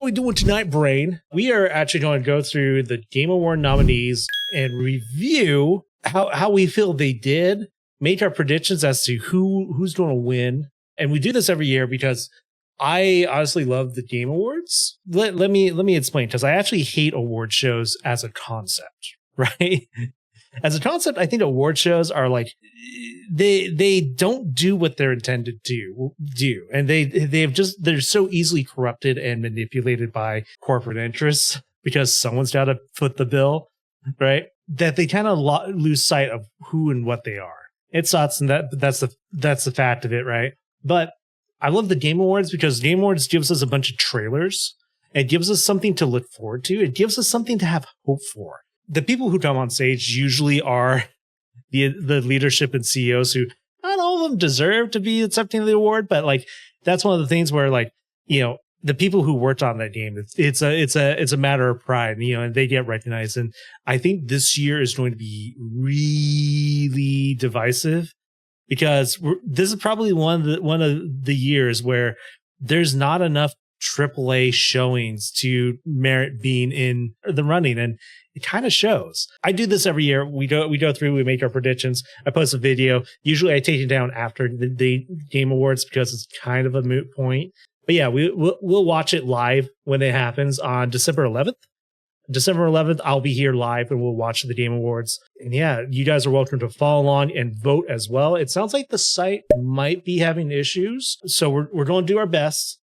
we doing tonight, Brain? We are actually going to go through the Game Award nominees and review how we feel they did, make our predictions as to who's going to win. And we do this every year because I honestly love the Game Awards. Let me explain, because I actually hate award shows as a concept, right? As a concept, I think award shows are like they don't do what they're intended to do, and they're so easily corrupted and manipulated by corporate interests because someone's got to foot the bill, right? That they kind of lose sight of who and what they are. It sucks, and that's the fact of it, right? But I love the Game Awards because Game Awards gives us a bunch of trailers. It gives us something to look forward to. It gives us something to have hope for. The people who come on stage usually are the leadership and CEOs who not all of them deserve to be accepting the award, but like that's one of the things where like, you know, the people who worked on that game, it's a matter of pride, you know, and they get recognized. And I think this year is going to be really divisive because this is probably one of the years where there's not enough AAA showings to merit being in the running, and it kind of shows. I do this every year. We go through, we make our predictions. I post a video. Usually I take it down after the Game Awards because it's kind of a moot point. But yeah, we'll watch it live when it happens on December 11th. December 11th, I'll be here live and we'll watch the Game Awards. And yeah, you guys are welcome to follow along and vote as well. It sounds like the site might be having issues, so we're going to do our best.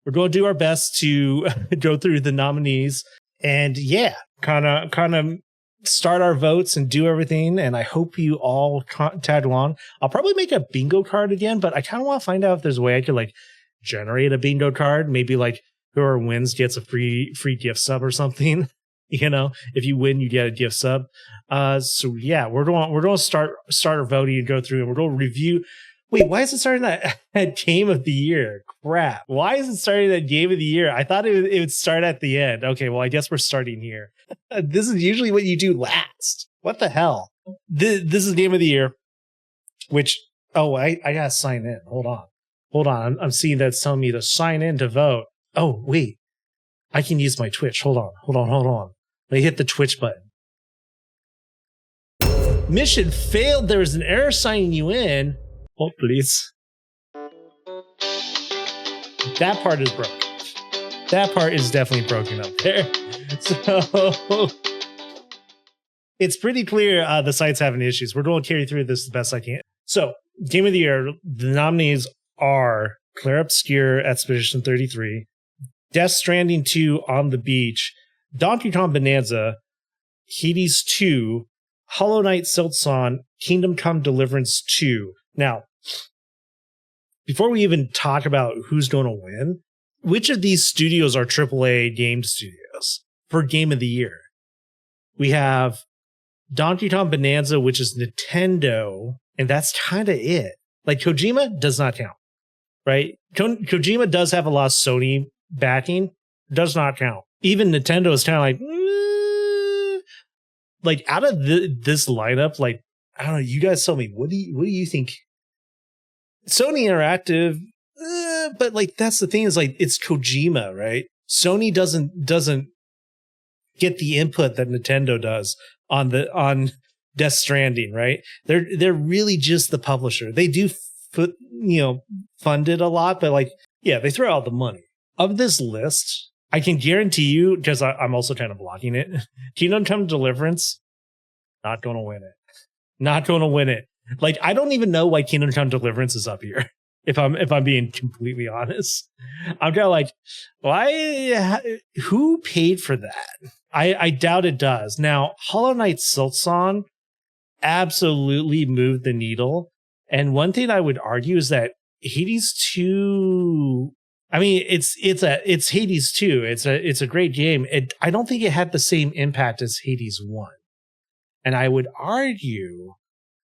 We're going to do our best to go through the nominees and yeah, kind of start our votes and do everything. And I hope you all tag along. I'll probably make a bingo card again, but I kind of want to find out if there's a way I could like generate a bingo card. Maybe like whoever wins gets a free gift sub or something. You know, if you win, you get a gift sub. So yeah, we're going to start our voting and go through and we're going to review. Wait, why is it starting at Game of the Year? Crap. Why is it starting at Game of the Year? I thought it would start at the end. Okay, well, I guess we're starting here. This is usually what you do last. What the hell? This is Game of the Year, which, I got to sign in. Hold on. I'm seeing that it's telling me to sign in to vote. Oh, wait. I can use my Twitch. Hold on. Let me hit the Twitch button. Mission failed. There was an error signing you in. Oh, please. That part is broken. That part is definitely broken up there. So it's pretty clear the site's having issues. We're going to carry through this the best I can. So, Game of the Year, the nominees are Claire Obscure, Expedition 33, Death Stranding 2, On the Beach, Donkey Kong Bonanza, Hades 2, Hollow Knight Silksong, Kingdom Come Deliverance 2. Now, before we even talk about who's going to win, which of these studios are AAA game studios for Game of the Year? We have Donkey Kong Bonanza, which is Nintendo, and that's kind of it. Like, Kojima does not count, right? Kojima does have a lot of Sony backing, does not count. Even Nintendo is kind of like out of this lineup, like, I don't know, you guys tell me, what do you think? Sony Interactive, but like that's the thing is like it's Kojima, right? Sony doesn't get the input that Nintendo does on Death Stranding, right? They're really just the publisher. They do fund it a lot, but like yeah, they throw out the money. Of this list, I can guarantee you, because I'm also kind of blocking it, Kingdom Come Deliverance, not going to win it. Not going to win it. Like, I don't even know why Kingdom Come Deliverance is up here. If I'm being completely honest, I'm kind of like, why? Who paid for that? I doubt it does. Now, Hollow Knight Silksong absolutely moved the needle. And one thing I would argue is that Hades 2, I mean, it's Hades 2. It's a great game. I don't think it had the same impact as Hades 1. And I would argue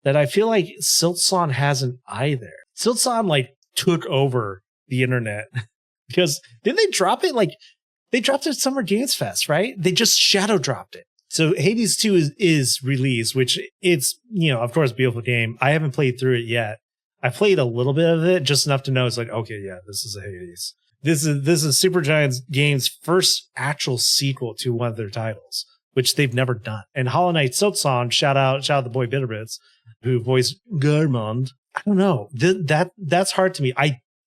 that I feel like Silksong hasn't either. Silksong like took over the internet because didn't they drop it? Like they dropped it at Summer Games Fest, right? They just shadow dropped it. So Hades 2 is released, which it's, of course, a beautiful game. I haven't played through it yet. I played a little bit of it, just enough to know it's like, okay, yeah, this is a Hades. This is Supergiant's Games' first actual sequel to one of their titles, which they've never done. And Hollow Knight Silksong, shout out the boy Bitterbits, who voiced Garmond. I don't know. That's hard to me.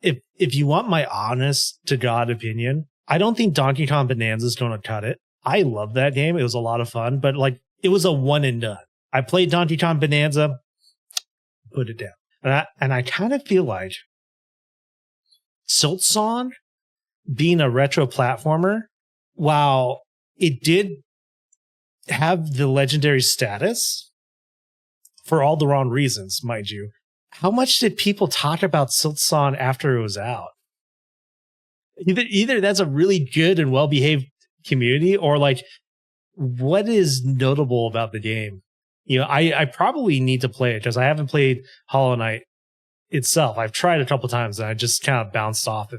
If you want my honest to God opinion, I don't think Donkey Kong Bonanza is going to cut it. I love that game. It was a lot of fun, but like it was a one and done. I played Donkey Kong Bonanza, put it down. And I kind of feel like Silksong being a retro platformer, while it did have the legendary status for all the wrong reasons, mind you, how much did people talk about Silksong after it was out? Either that's a really good and well-behaved community, or like, what is notable about the game? You know, I probably need to play it because I haven't played Hollow Knight itself. I've tried a couple times and I just kind of bounced off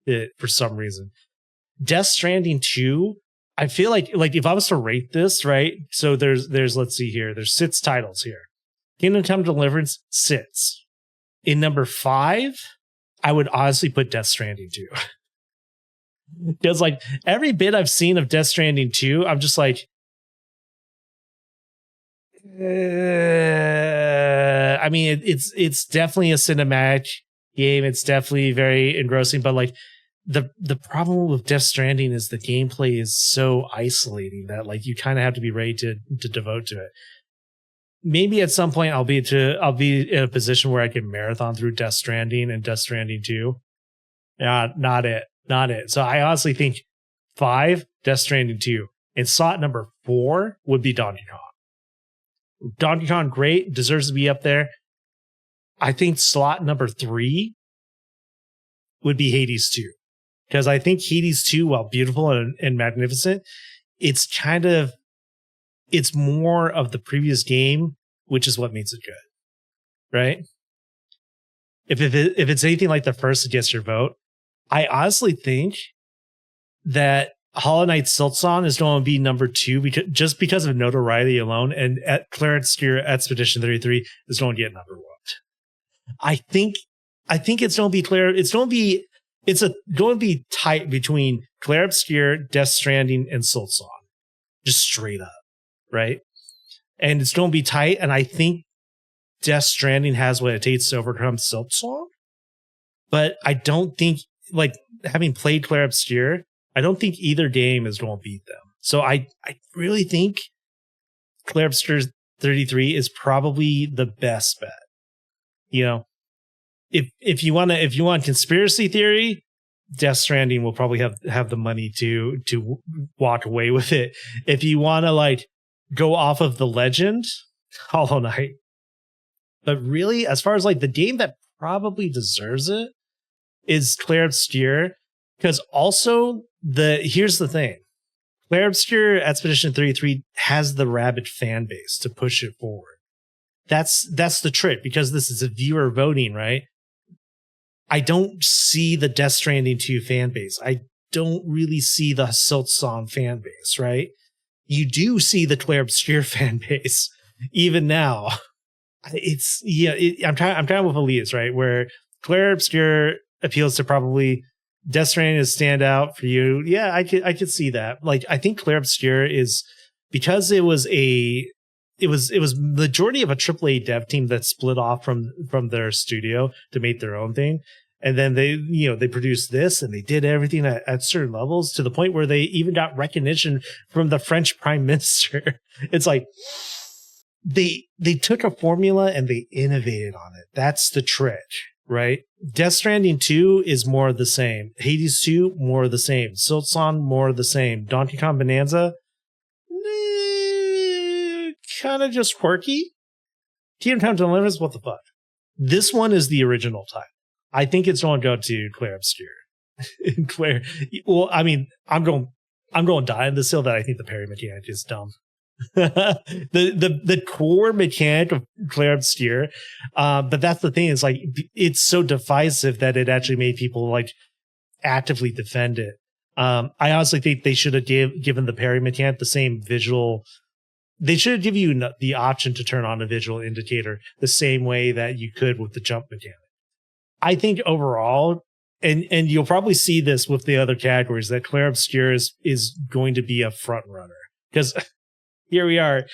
it for some reason. Death Stranding 2, I feel like if I was to rate this, right? So there's let's see here. There's 6 titles here. Kingdom Come Deliverance sits. In number 5, I would honestly put Death Stranding 2. Because like every bit I've seen of Death Stranding 2, I'm just like, I mean, it's definitely a cinematic game. It's definitely very engrossing, but like the problem with Death Stranding is the gameplay is so isolating that like you kind of have to be ready to devote to it. Maybe at some point I'll be in a position where I can marathon through Death Stranding and Death Stranding 2. Not it. So I honestly think 5, Death Stranding 2, and slot number 4 would be Donkey Kong. Donkey Kong, great, deserves to be up there. I think slot number 3 would be Hades 2. Because I think Hades 2, while beautiful and magnificent, it's more of the previous game, which is what makes it good. Right? If it's anything like the first, it gets your vote. I honestly think that Hollow Knight Silksong is going to be number 2 because of notoriety alone, and Claire Obscure Expedition 33 is going to get number 1. I think it's going to be Claire. It's going to be tight between Claire Obscure, Death Stranding, and Silksong, just straight up, right? And it's going to be tight, and I think Death Stranding has what it takes to overcome Silksong, but I don't think, like, having played Claire Obscure, I don't think either game is going to beat them. So I really think Claire Obscure 33 is probably the best bet. You know, if you want conspiracy theory, Death Stranding will probably have the money to walk away with it. If you want to like go off of the legend, Hollow Knight. But really, as far as like the game that probably deserves it is Claire Obscure, because also here's the thing. Claire Obscure Expedition 33 has the rabid fan base to push it forward. That's the trick, because this is a viewer voting, right? I don't see the Death Stranding 2 fan base. I don't really see the Silksong fan base, right? You do see the Claire Obscure fan base, even now. I'm trying with Elias, right? Where Claire Obscure appeals to probably Death Stranding is stand out for you. Yeah, I could see that. Like, I think Claire Obscure is, because it was majority of a AAA dev team that split off from their studio to make their own thing. And then they produced this, and they did everything at certain levels to the point where they even got recognition from the French Prime Minister. It's like they took a formula and they innovated on it. That's the trick, right? Death Stranding 2 is more of the same. Hades 2, more of the same. Silksong, more of the same. Donkey Kong Bonanza, kind of just quirky. Kingdom Come Deliverance, what the fuck? This one is the original title. I think it's going to go to Claire Obscure. Claire, well, I mean, I'm going to die on this hill that I think the parry mechanic is dumb. the core mechanic of Claire Obscure, but that's the thing, is like it's so divisive that it actually made people like actively defend it. I honestly think they should have given the parry mechanic the same visual. They should have given you the option to turn on a visual indicator the same way that you could with the jump mechanic. I think overall, and you'll probably see this with the other categories, that Claire Obscure is going to be a front runner, because here we are.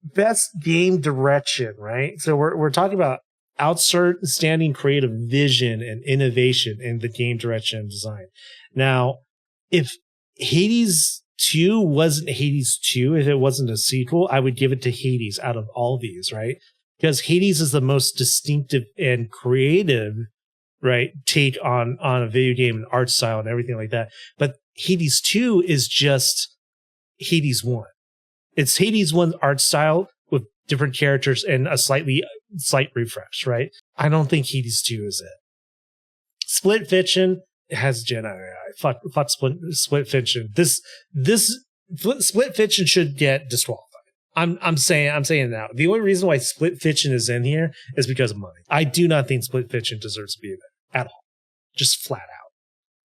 Best game direction, right? So we're talking about outstanding creative vision and innovation in the game direction and design. Now, if Hades 2 wasn't Hades 2, if it wasn't a sequel, I would give it to Hades out of all these, right? Because Hades is the most distinctive and creative, right, take on a video game and art style and everything like that. But Hades 2 is just Hades 1. It's Hades 1's art style with different characters and a slight refresh, right? I don't think Hades 2 is it. Split Fiction has Gen AI. Fuck Split Fiction. This Split Fiction should get disqualified. I'm saying now. The only reason why Split Fiction is in here is because of money. I do not think Split Fiction deserves to be there at all. Just flat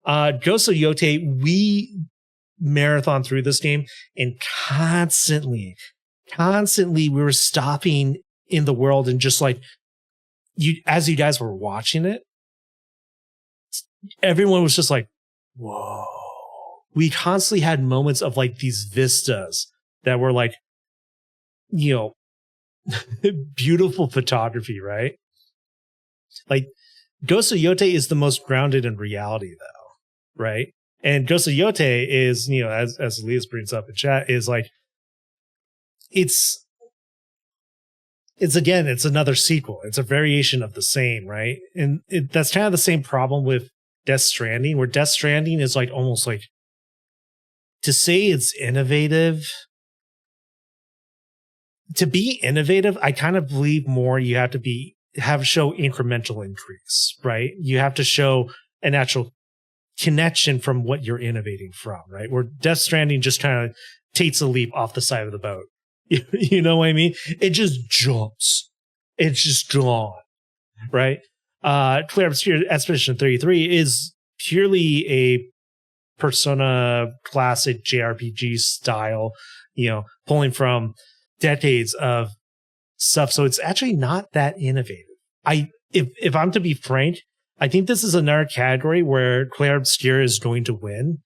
out. Ghost of Yote, we marathon through this game, and constantly we were stopping in the world and just like, as you guys were watching it, everyone was just like, whoa. We constantly had moments of like these vistas that were like, beautiful photography, right? Like Ghost of Yote is the most grounded in reality though, right? And Ghost of Yote is, as Elias brings up in chat, is like, it's another sequel. It's a variation of the same, right? And that's kind of the same problem with Death Stranding, where Death Stranding is like almost like, to say it's innovative. To be innovative, I kind of believe more you have to show incremental increase, right? You have to show an actual connection from what you're innovating from, right? Where Death Stranding just kind of takes a leap off the side of the boat. You know what I mean? It just jumps. It's just gone, right? Claire Obscure Expedition 33 is purely a Persona classic JRPG style, pulling from decades of stuff. So it's actually not that innovative. If I'm to be frank, I think this is another category where Claire Obscure is going to win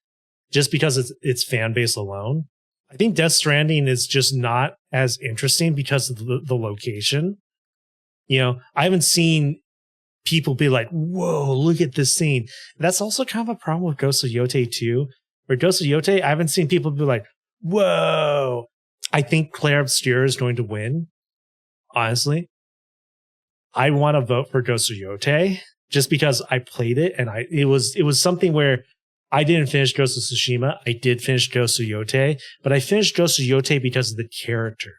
just because it's fan base alone. I think Death Stranding is just not as interesting because of the location. I haven't seen people be like, whoa, look at this scene. That's also kind of a problem with Ghost of Yote too. Where Ghost of Yote, I haven't seen people be like, whoa. I think Claire Obscure is going to win. Honestly, I want to vote for Ghost of Yote just because I played it and it was something where I didn't finish Ghost of Tsushima. I did finish Ghost of Yote, but I finished Ghost of Yote because of the character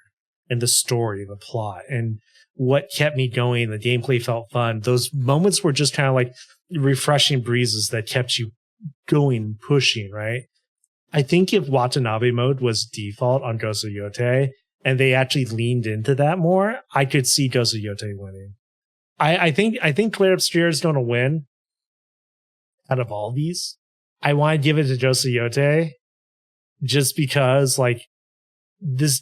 and the story, the plot, and what kept me going. The gameplay felt fun. Those moments were just kind of like refreshing breezes that kept you going, pushing, right? I think if Watanabe mode was default on Ghost of Yote and they actually leaned into that more, I could see Ghost of Yote winning. I think Claire Obscure is going to win out of all these. I want to give it to Ghost of Yote just because like this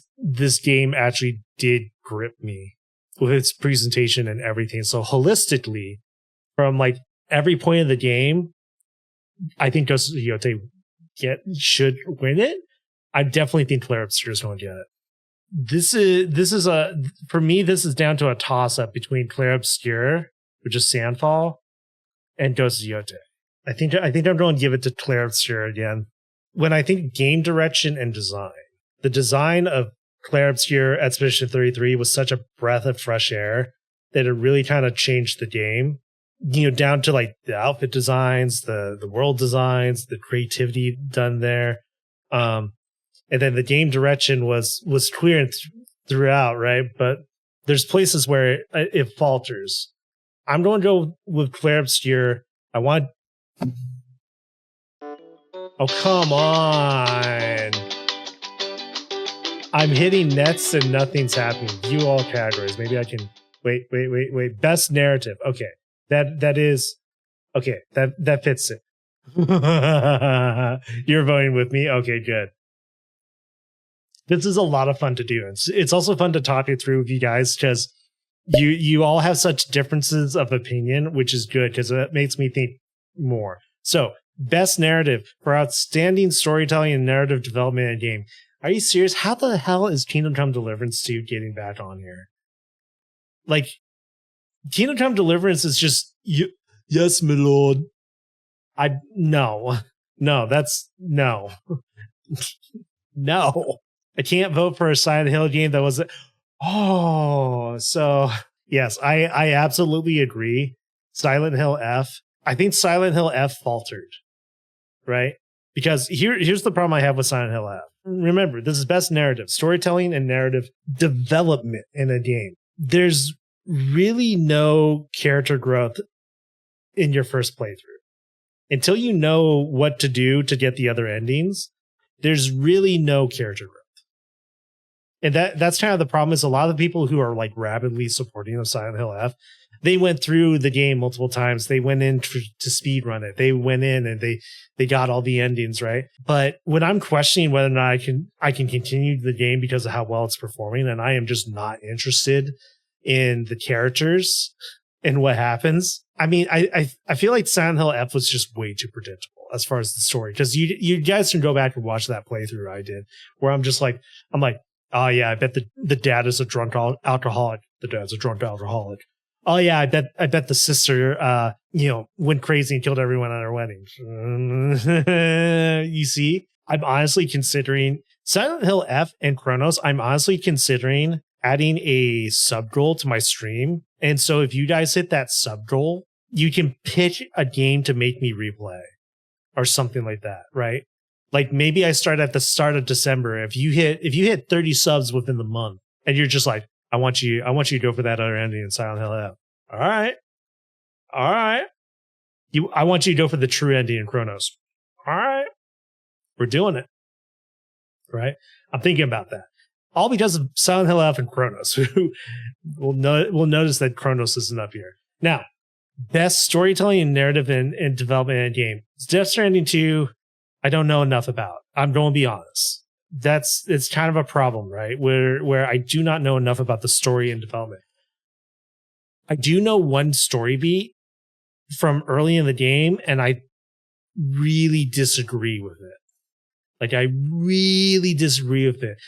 game actually did grip me with its presentation and everything. So holistically, from like every point of the game, I think Ghost of Yote should win it. I definitely think Claire Obscure is going to get it. For me, this is down to a toss up between Claire Obscure, which is Sandfall, and Ghost of Yote. I think I'm going to give it to Claire Obscure again. When I think game direction and design, the design of Claire Obscure Expedition 33 was such a breath of fresh air that it really kind of changed the game. Down to like the outfit designs, the world designs, the creativity done there. And then the game direction was clear throughout, right? But there's places where it falters. I'm going to go with Claire Obscure. Oh, come on. I'm hitting nets and nothing's happening. View all categories. Maybe I can wait. Best narrative. Okay. That is okay. That fits it. You're voting with me? Okay, good. This is a lot of fun to do. It's also fun to talk it through with you guys because You all have such differences of opinion, which is good because it makes me think more. So, best narrative for outstanding storytelling and narrative development in a game. Are you serious? How the hell is Kingdom Come Deliverance 2 getting back on here? Like, Kingdom Come Deliverance is just yes, my lord. No, that's no. No. I can't vote for a Silent Hill game that was so yes, I absolutely agree. Silent Hill F. I think Silent Hill F faltered, right? Because here's the problem I have with Silent Hill F. Remember, this is best narrative, storytelling, and narrative development in a game. There's really no character growth in your first playthrough. Until you know what to do to get the other endings, there's really no character growth. And that's kind of the problem is a lot of the people who are like rapidly supporting of Silent Hill F, they went through the game multiple times. They went in to speed run it. They went in and they got all the endings, right? But when I'm questioning whether or not I can continue the game because of how well it's performing, and I am just not interested in the characters and what happens. I mean, I feel like Silent Hill F was just way too predictable as far as the story. Because you guys can go back and watch that playthrough I did, where I'm like, oh yeah, I bet the dad is a drunk alcoholic. The dad's a drunk alcoholic. Oh yeah, I bet the sister, went crazy and killed everyone at her wedding. You see, I'm honestly considering Silent Hill F and Chronos. I'm honestly considering adding a sub goal to my stream. And so if you guys hit that sub goal, you can pitch a game to make me replay or something like that, right? Like maybe I start at the start of December. If you hit 30 subs within the month and you're just like, I want you to go for that other ending in Silent Hill F. All right. I want you to go for the true ending in Chronos. All right. We're doing it. Right? I'm thinking about that. All because of Silent Hill F and Chronos. We'll notice that Chronos isn't up here. Now, best storytelling and narrative and development in a game. Death Stranding 2, I don't know enough about. I'm going to be honest. It's kind of a problem, right? Where I do not know enough about the story and development. I do know one story beat from early in the game, and I really disagree with it. Like, I really disagree with it.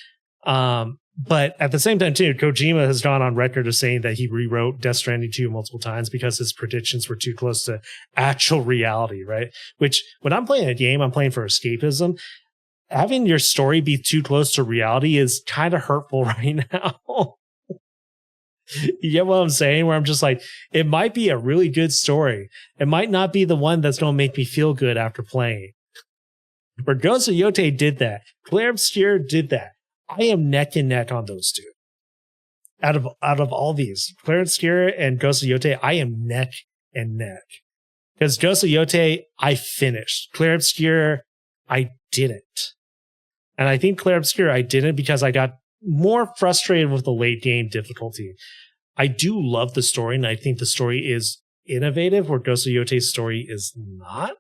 But at the same time, too, Kojima has gone on record as saying that he rewrote Death Stranding 2 multiple times because his predictions were too close to actual reality, right? Which, when I'm playing a game, I'm playing for escapism. Having your story be too close to reality is kind of hurtful right now. You get what I'm saying? Where I'm just like, it might be a really good story. It might not be the one that's going to make me feel good after playing. Where Ghost of Yote did that. Claire Obscure did that. I am neck and neck on those two. Out of all these, Claire Obscure and Ghost of Yote, I am neck and neck. Because Ghost of Yote, I finished. Claire Obscure, I didn't. And I think Claire Obscure, I didn't because I got more frustrated with the late game difficulty. I do love the story, and I think the story is innovative, where Ghost of Yote's story is not.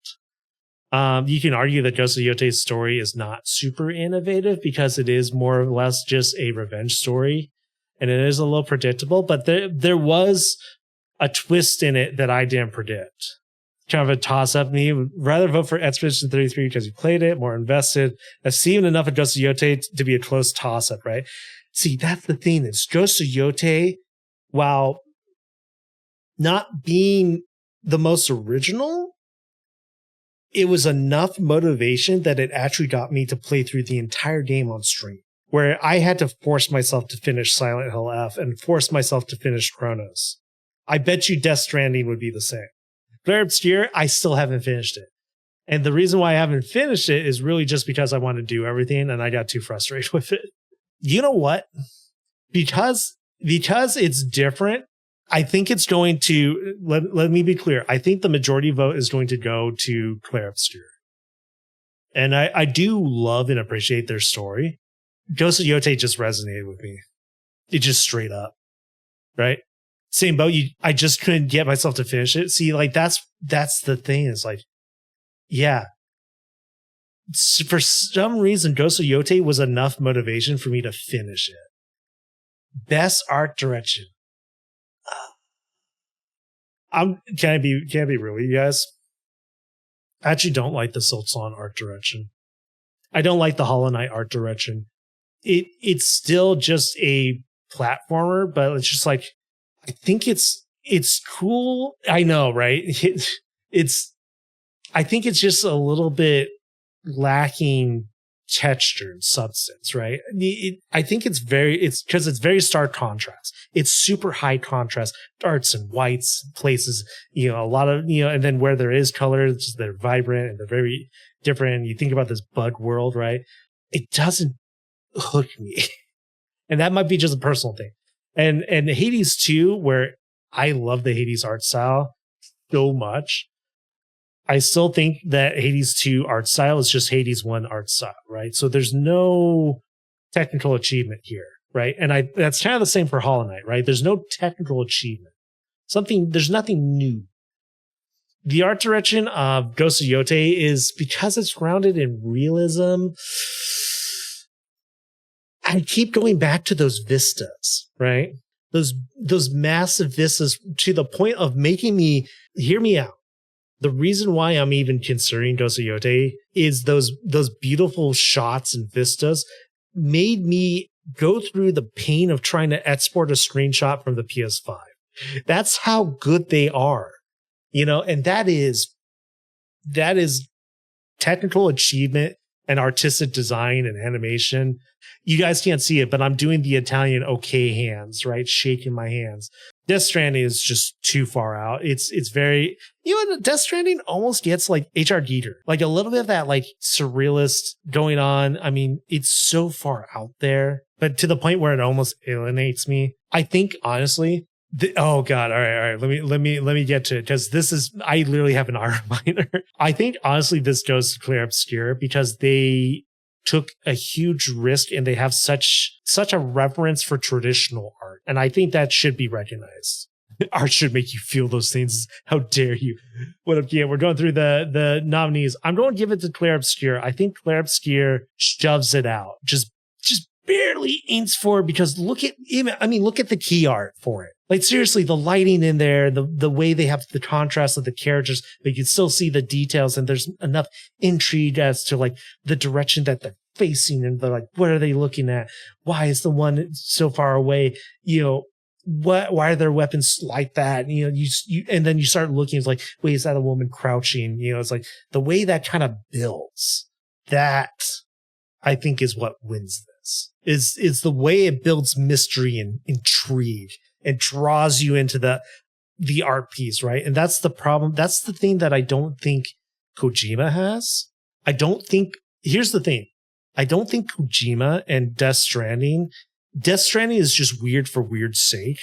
You can argue that Ghost of Yote's story is not super innovative because it is more or less just a revenge story, and it is a little predictable, but there was a twist in it that I didn't predict. Kind of a toss-up. Me would rather vote for Expedition 33 because you played it, more invested. I've seen enough of Ghost of Yote to be a close toss-up, right? See, that's the thing. It's Ghost of Yote, while not being the most original, it was enough motivation that it actually got me to play through the entire game on stream, where I had to force myself to finish Silent Hill F and force myself to finish Chronos. I bet you Death Stranding would be the same. Claire Obscure, I still haven't finished it. And the reason why I haven't finished it is really just because I want to do everything and I got too frustrated with it. You know what? Because it's different, I think it's going to, let me be clear. I think the majority vote is going to go to Claire Obscure. And I do love and appreciate their story. Ghost of Yote just resonated with me. It just straight up. Right? Same boat. I just couldn't get myself to finish it. See, like that's the thing. It's like, yeah. For some reason, Ghost of Yote was enough motivation for me to finish it. Best art direction. Can I be real with you guys? I actually don't like the Silksong art direction. I don't like the Hollow Knight art direction. It's still just a platformer, but it's just like I think it's cool. I know, right? It's I think it's just a little bit lacking texture and substance, right? I think it's because it's very stark contrast. It's super high contrast, darks and whites places, a lot of, and then where there is colors, they're vibrant and they're very different. You think about this bug world, right? It doesn't hook me. And that might be just a personal thing. And Hades 2, where I love the Hades art style so much, I still think that Hades 2 art style is just Hades 1 art style, right? So there's no technical achievement here, right? And that's kind of the same for Hollow Knight, right? There's no technical achievement. There's nothing new. The art direction of Ghost of Yote is, because it's grounded in realism, I keep going back to those vistas, right? Those massive vistas, to the point of making me, hear me out. The reason why I'm even considering Ghost of Yote is those beautiful shots and vistas made me go through the pain of trying to export a screenshot from the PS5. That's how good they are, and that is technical achievement and artistic design and animation. You guys can't see it, but I'm doing the Italian okay hands, right? Shaking my hands. Death Stranding is just too far out. It's very, Death Stranding almost gets like H.R. Giger, like a little bit of that like surrealist going on. I mean, it's so far out there, but to the point where it almost alienates me. I think honestly, oh God. All right. Let me get to it, because I literally have an R minor. I think honestly, this goes to Clair Obscur because they took a huge risk and they have such a reverence for traditional art. And I think that should be recognized. Art should make you feel those things. How dare you? What up, We're going through the nominees. I'm going to give it to Clair Obscur. I think Clair Obscur shoves it out. Just barely inks for it, because look at the key art for it. Like seriously, the lighting in there, the way they have the contrast of the characters, but you can still see the details, and there's enough intrigue as to like the direction that they're facing, and they're like, what are they looking at? Why is the one so far away? Why are their weapons like that? And then you start looking, it's like, wait, is that a woman crouching? It's like the way that kind of builds, that I think is what wins this. Is the way it builds mystery and intrigue and draws you into the art piece, right? And that's the problem. That's the thing that I don't think Kojima has. Here's the thing. I don't think Kojima and Death Stranding is just weird for weird's sake.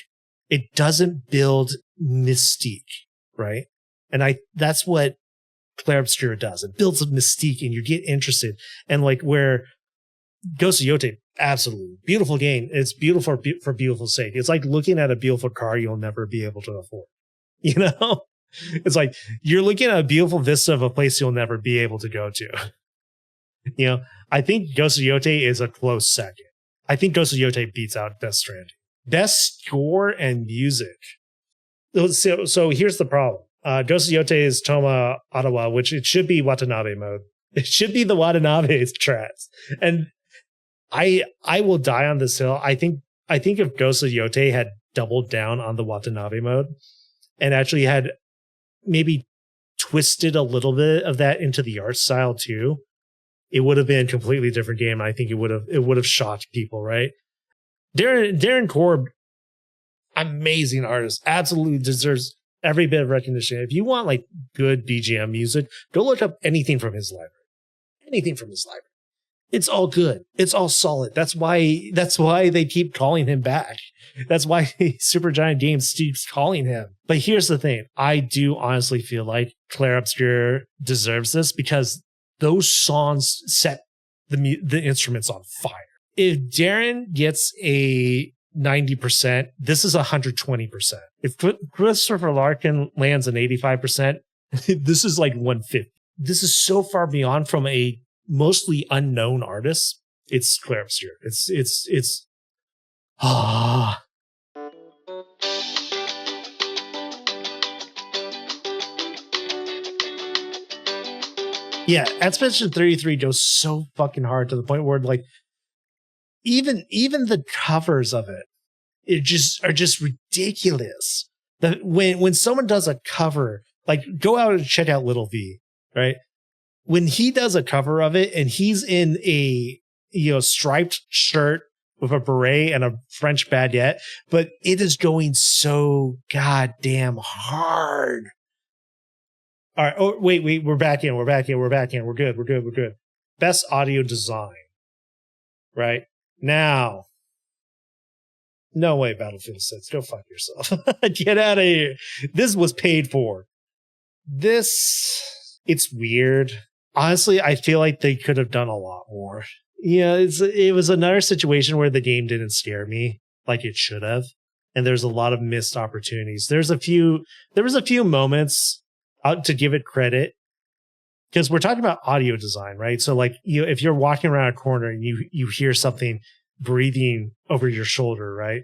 It doesn't build mystique, right? And that's what Clair Obscur does. It builds a mystique and you get interested. And like where Ghost of Yote, absolutely beautiful game. It's beautiful for beautiful sake. It's like looking at a beautiful car you'll never be able to afford. It's like you're looking at a beautiful vista of a place you'll never be able to go to. I think Ghost of Yote is a close second. I think Ghost of Yote beats out Death Stranding. Best score and music. So here's the problem. Ghost of Yote is Toma Ottawa, which it should be Watanabe mode. It should be the Watanabe tracks. And I will die on this hill. I think if Ghost of Yote had doubled down on the Watanabe mode and actually had maybe twisted a little bit of that into the art style too, it would have been a completely different game. I think it would have shocked people, right? Darren Korb, amazing artist, absolutely deserves every bit of recognition. If you want like good BGM music, go look up anything from his library. It's all good. It's all solid. That's why they keep calling him back. That's why Supergiant Games keeps calling him. But here's the thing. I do honestly feel like Clair Obscur deserves this because those songs set the instruments on fire. If Darren gets a 90%, this is 120%. If Christopher Larkin lands an 85%, this is like 150. This is so far beyond from a mostly unknown artist. It's Clair Obscur. It's Yeah, Expedition 33 goes so fucking hard to the point where like even the covers of it just are just ridiculous. That when someone does a cover, like go out and check out Little V, right? When he does a cover of it and he's in a striped shirt with a beret and a French baguette, but it is going so goddamn hard. All right. Oh, wait. We're back in. We're good. Best audio design. Right now. No way, Battlefield 6. Go fuck yourself. Get out of here. This was paid for. It's weird. Honestly, I feel like they could have done a lot more. Yeah, it was another situation where the game didn't scare me like it should have. And there's a lot of missed opportunities. There was a few moments to give it credit, because we're talking about audio design, right? So like, if you're walking around a corner and you hear something breathing over your shoulder, right?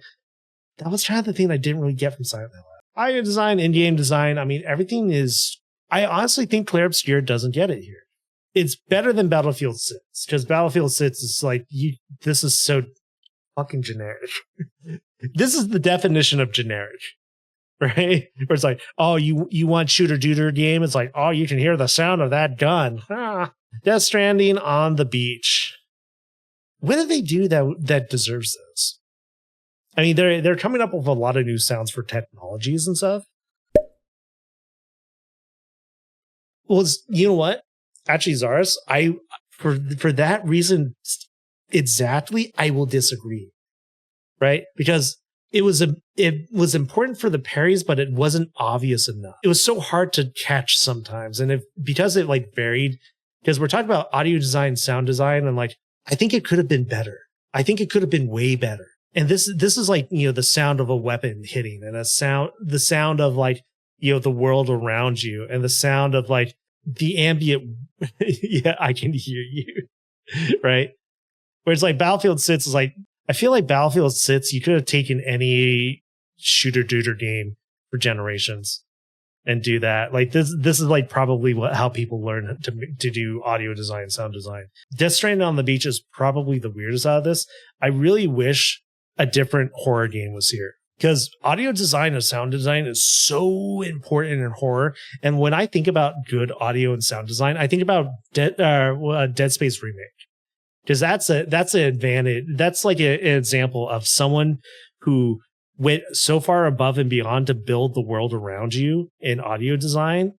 That was kind of the thing I didn't really get from Silent Hill. Audio design, in-game design, I mean, everything is, I honestly think Clair Obscur doesn't get it here. It's better than Battlefield 6, because Battlefield 6 is like, this is so fucking generic. This is the definition of generic, right? Where it's like, oh, you want shooter-dooter game? It's like, oh, you can hear the sound of that gun. Death Stranding on the beach. What did they do that deserves this? I mean, they're coming up with a lot of new sounds for technologies and stuff. Well, you know what? Actually, Zaris, for that reason exactly, I will disagree. Right? Because it was important for the parries, but it wasn't obvious enough. It was so hard to catch sometimes, and because it like varied. Because we're talking about audio design, sound design, and like I think it could have been better. I think it could have been way better. And this is like the sound of a weapon hitting, and the sound of like the world around you, and the sound of like the ambient. Yeah, I can hear you. Right? Whereas like Battlefield 6 is like, I feel like Battlefield 6, you could have taken any shooter-dooter game for generations and do that. Like this is like probably how people learn to do audio design, sound design. Death Stranding on the Beach is probably the weirdest out of this. I really wish a different horror game was here, because audio design and sound design is so important in horror. And when I think about good audio and sound design, I think about Dead Space Remake. Because that's an advantage. That's like an example of someone who went so far above and beyond to build the world around you in audio design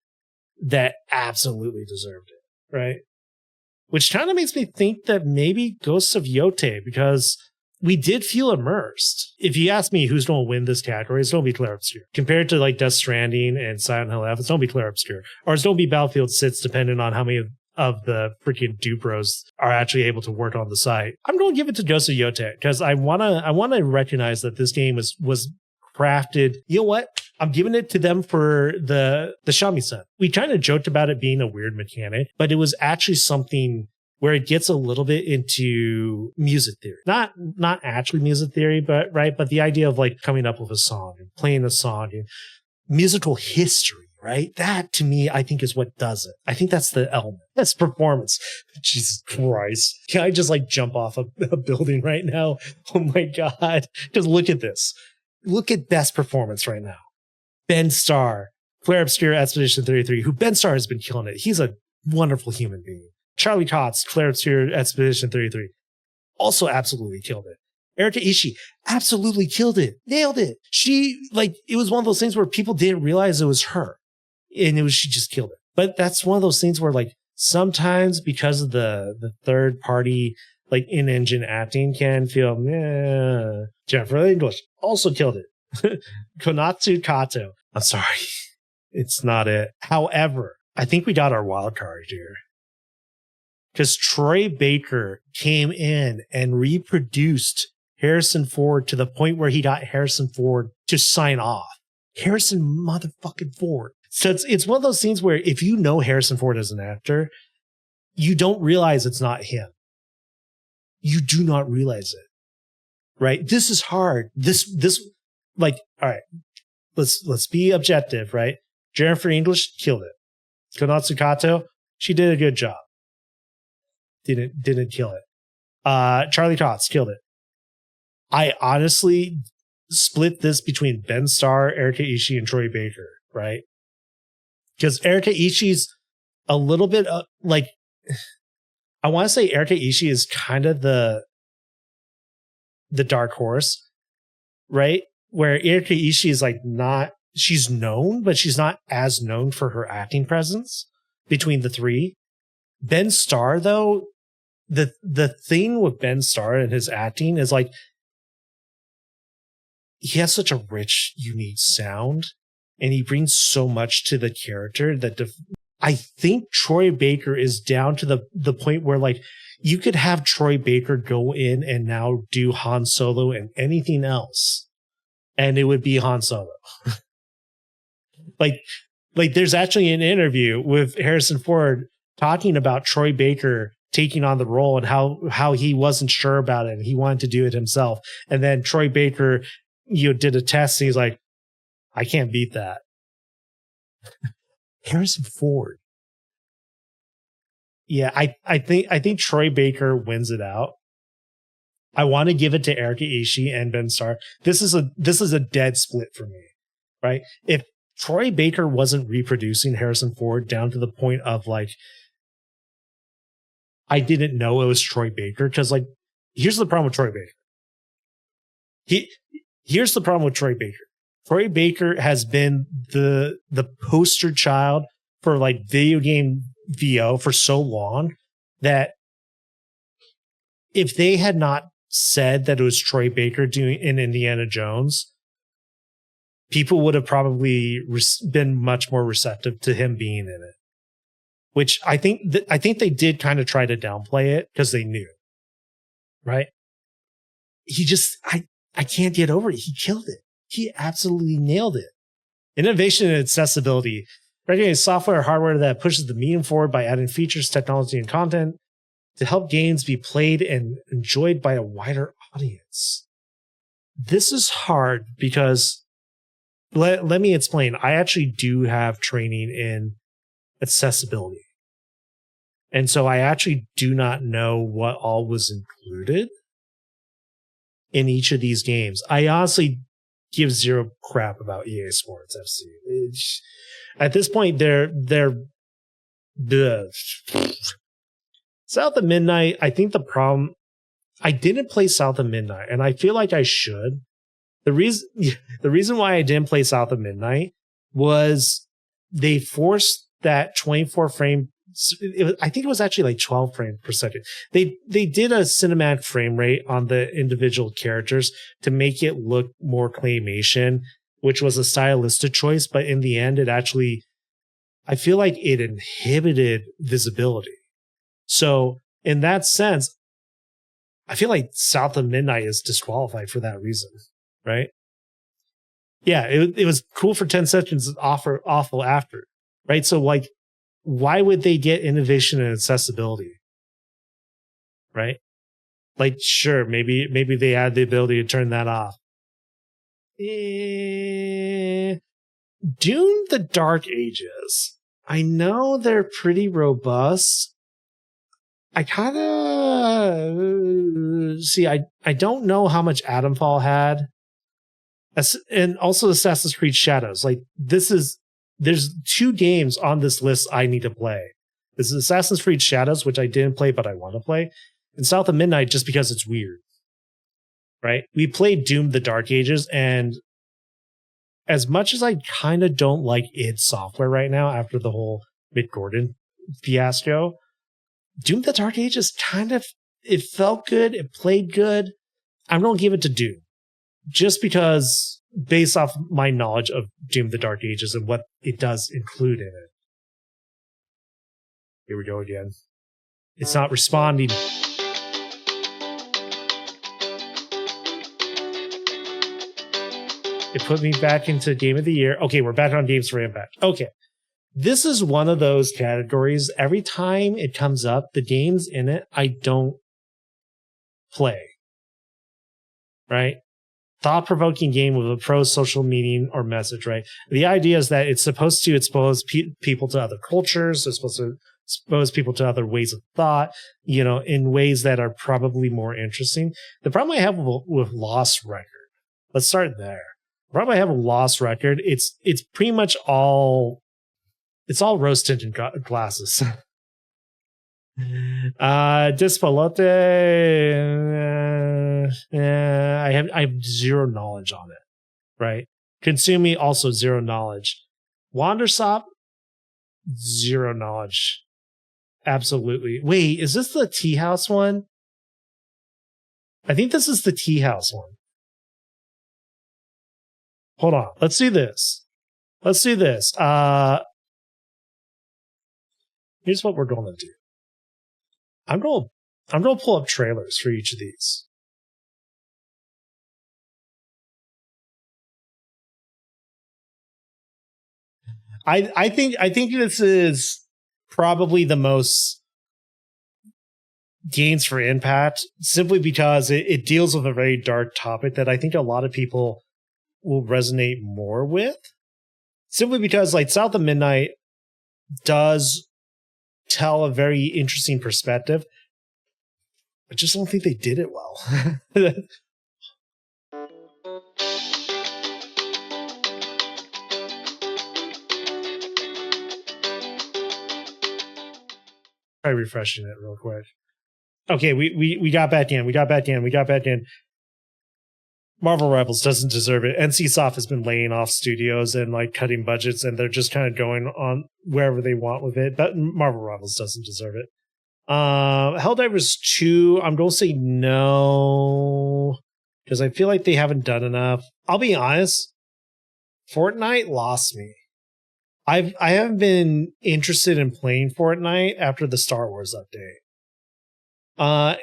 that absolutely deserved it, right? Which kind of makes me think that maybe Ghosts of Yote, because we did feel immersed. If you ask me who's going to win this category, it's going to be Clair Obscur. Compared to like Death Stranding and Silent Hill F, it's going to be Clair Obscur. Or it's going to be Battlefield 6, depending on how many of the freaking Dupros are actually able to work on the site. I'm going to give it to Ghost of Yote, because I want to recognize that this game was crafted. You know what? I'm giving it to them for the shamisen. We kind of joked about it being a weird mechanic, but it was actually something where it gets a little bit into music theory. Not actually music theory, but right. But the idea of like coming up with a song and playing a song and musical history. Right? That to me, I think is what does it. I think that's the element. That's performance. Jesus Christ. Can I just like jump off a building right now? Oh my God. Just look at this. Look at best performance right now. Ben Starr, Clair Obscur, Expedition 33, who Ben Starr has been killing it. He's a wonderful human being. Charlie Cox, Clair Obscur, Expedition 33, also absolutely killed it. Erika Ishii absolutely killed it. Nailed it. She, like, it was one of those things where people didn't realize it was her. And she just killed it. But that's one of those things where like sometimes because of the third party, like in-engine acting can feel, Jennifer English also killed it. Konatsu Kato. I'm sorry. It's not it. However, I think we got our wild card here. Because Troy Baker came in and reproduced Harrison Ford to the point where he got Harrison Ford to sign off. Harrison motherfucking Ford. So it's one of those scenes where if you know Harrison Ford as an actor, you don't realize it's not him. You do not realize it, right? This is hard. This like, all right, let's be objective, right? Jennifer English killed it. Konatsu Kato She did a good job. Didn't kill it. Charlie Cox killed it. I honestly split this between Ben Starr, Erika Ishii, and Troy Baker, right? Because Erika Ishii's a little bit like, I want to say Erika Ishii is kind of the dark horse, right? Where Erika Ishii is like not, she's known, but she's not as known for her acting presence between the three. Ben Starr, though, the thing with Ben Starr and his acting is like, he has such a rich, unique sound, and he brings so much to the character that I think Troy Baker is down to the point where like you could have Troy Baker go in and now do Han Solo and anything else, and it would be Han Solo. like there's actually an interview with Harrison Ford talking about Troy Baker taking on the role and how he wasn't sure about it and he wanted to do it himself. And then Troy Baker, did a test and he's like, I can't beat that. Harrison Ford. Yeah, I think Troy Baker wins it out. I want to give it to Erika Ishii and Ben Starr. This is a dead split for me, right? If Troy Baker wasn't reproducing Harrison Ford down to the point of like, I didn't know it was Troy Baker, because like, here's the problem with Troy Baker. Here's the problem with Troy Baker. Troy Baker has been the poster child for like video game VO for so long that if they had not said that it was Troy Baker doing in Indiana Jones, people would have probably been much more receptive to him being in it. Which I think they did kind of try to downplay it because they knew, right? He just, I can't get over it. He killed it. He absolutely nailed it. Innovation and accessibility. Regulating software or hardware that pushes the medium forward by adding features, technology, and content to help games be played and enjoyed by a wider audience. This is hard because, let me explain. I actually do have training in accessibility. And so I actually do not know what all was included in each of these games. I honestly give zero crap about EA Sports FC. At this point, they're South of Midnight. I think the problem, I didn't play South of Midnight, and I feel like I should. The reason why I didn't play South of Midnight was they forced that 24 frame. I think it was actually like 12 frames per second. They did a cinematic frame rate on the individual characters to make it look more claymation, which was a stylistic choice. But in the end, it actually, I feel like it inhibited visibility. So in that sense, I feel like South of Midnight is disqualified for that reason, right? Yeah, it was cool for 10 seconds, awful after, right? So like, why would they get innovation and accessibility? Right? Like, sure, maybe they had the ability to turn that off. Dune: The Dark Ages. I know they're pretty robust. I kind of see. I don't know how much Adamfall had, and also Assassin's Creed Shadows. Like there's 2 games on this list I need to play. This is Assassin's Creed Shadows, which I didn't play, but I want to play, and South of Midnight just because it's weird. Right? We played Doom: The Dark Ages, and as much as I kind of don't like id Software right now after the whole Mick Gordon fiasco, Doom: The Dark Ages it felt good, it played good. I'm going to give it to Doom. Just because, based off my knowledge of Doom: The Dark Ages and what it does include in it. Here we go again. It's not responding. It put me back into Game of the Year. Okay, we're back on Games for Impact. Okay. This is one of those categories. Every time it comes up, the games in it, I don't play. Right? Thought-provoking game with a pro-social meaning or message, right? The idea is that it's supposed to expose people to other cultures. It's supposed to expose people to other ways of thought, in ways that are probably more interesting. The problem I have with Lost Record, let's start there. The problem I have with Lost Record, it's pretty much all rose tinted glasses. Dispolote, I have zero knowledge on it, right? Consumi, also zero knowledge. Wandersop, zero knowledge. Absolutely. Wait, is this the Tea House one? I think this is the Tea House one. Hold on. Let's see this. Here's what we're going to do. I'm going to pull up trailers for each of these. I think this is probably the most gains for impact, simply because it deals with a very dark topic that I think a lot of people will resonate more with. Simply because, like, South of Midnight does tell a very interesting perspective. I just don't think they did it well. Try refreshing it real quick. Okay, we got back in. Marvel Rivals doesn't deserve it. NCSoft has been laying off studios and like cutting budgets, and they're just kind of going on wherever they want with it. But Marvel Rivals doesn't deserve it. Helldivers 2, I'm going to say no, because I feel like they haven't done enough. I'll be honest, Fortnite lost me. I haven't been interested in playing Fortnite after the Star Wars update.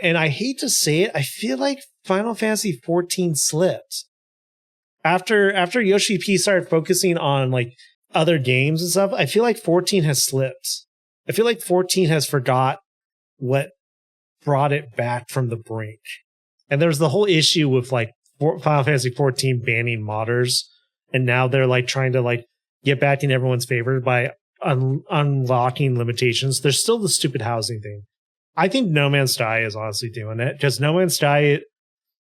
And I hate to say it, I feel like Final Fantasy XIV slipped. After Yoshi P started focusing on like other games and stuff, I feel like 14 has slipped. I feel like 14 has forgot what brought it back from the brink. And there's the whole issue with like Final Fantasy XIV banning modders, and now they're like trying to like get back in everyone's favor by unlocking limitations. There's still the stupid housing thing. I think No Man's Sky is honestly doing it, because No Man's Sky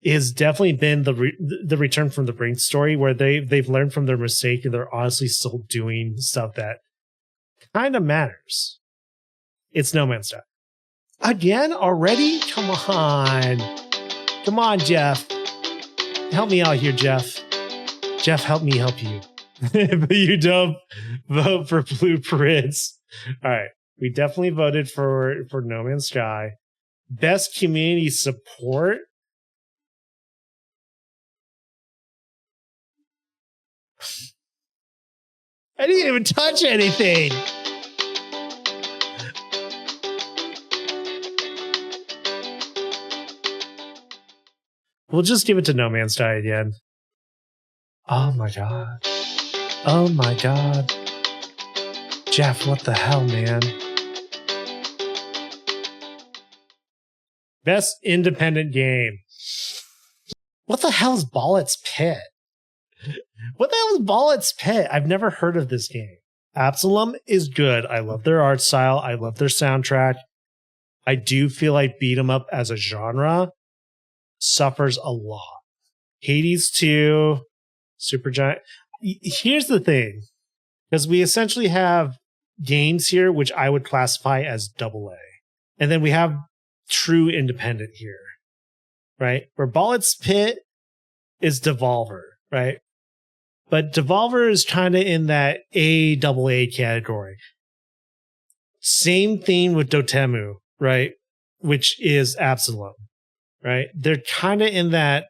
has definitely been the return from the brink story, where they've learned from their mistake and they're honestly still doing stuff that kind of matters. It's No Man's Sky. Again already? Come on, Jeff. Help me out here, Jeff. Jeff, help me help you. But you don't vote for Blueprints. All right. We definitely voted for No Man's Sky. Best community support. I didn't even touch anything. We'll just give it to No Man's Sky again. Oh my god. Jeff, what the hell, man? Best independent game. What the hell is Ballet's Pit? What the hell is Ballet's Pit? I've never heard of this game. Absalom is good. I love their art style. I love their soundtrack. I do feel like beat 'em up as a genre suffers a lot. Hades 2, Supergiant. Here's the thing, because we essentially have games here which I would classify as AA, and then we have true independent here, right? Where Ballet's Pit is Devolver, right? But Devolver is kind of in that AA category. Same thing with Dotemu, right? Which is Absalom, right? They're kind of in that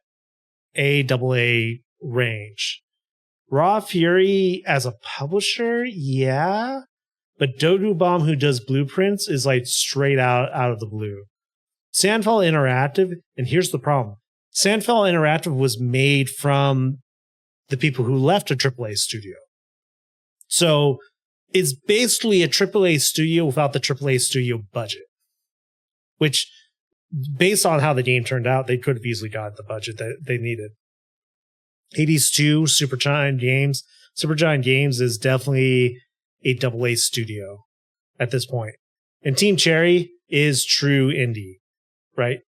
AA range. Raw Fury as a publisher, yeah. But Dodu Bomb, who does Blueprints, is like straight out of the blue. Sandfall Interactive, and here's the problem. Sandfall Interactive was made from the people who left a AAA studio. So it's basically a AAA studio without the AAA studio budget, which, based on how the game turned out, they could have easily got the budget that they needed. Hades 2, Supergiant Games. Supergiant Games is definitely a AA studio at this point. And Team Cherry is true indie, right?